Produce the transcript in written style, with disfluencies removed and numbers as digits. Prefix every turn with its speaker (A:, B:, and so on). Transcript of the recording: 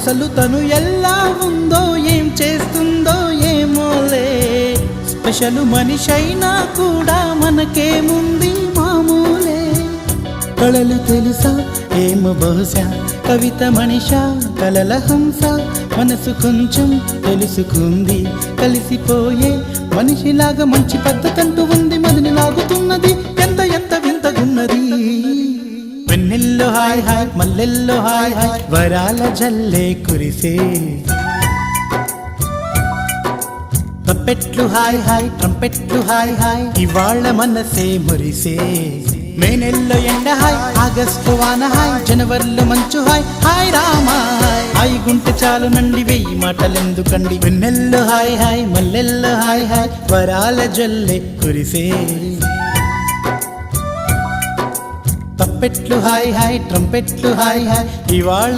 A: అసలు తను ఎలా ఉందో ఏం చేస్తుందో ఏమోలే, స్పెషల్ మనిషైనా కూడా మనకేముంది మామూలే. కళలు తెలుసా ఏమో బహుశా, కవిత మనిషా కలల హంస, మనసు కొంచెం తెలుసుకుంది కలిసిపోయే మనిషిలాగా, మంచి పద్ధతంటూ ఉంది మదిని లాగుతున్నది, ఎంత ఎంత వింతగున్నది. వెన్నెల్లో హాయ్ హాయ్ మల్లెల్లో హాయ్ హాయ్, వరాల జల్లే కురిసే. ట్రంపెట్లు హాయ్ హాయ్ ట్రంపెట్లు హాయ్ హాయ్, ఇవాళ మనసే మురిసే. మే నెలలో ఎండ హాయ్, ఆగస్టు వాన హాయ్, జనవరిలో మంచు హాయ్, హాయ్ రామా హాయ్ గుంటె చాలు నండి వెయ్యి మాటలెందుకండి. వెన్నెల్లో హాయ్ హాయ్ మల్లెల్లో హాయ్ హాయ్, వరాల జల్లే కురిసే. ట్రంపెట్లు హాయ్ హాయ్ ట్రంపెట్లు హాయ్ హాయ్, ఇవాళ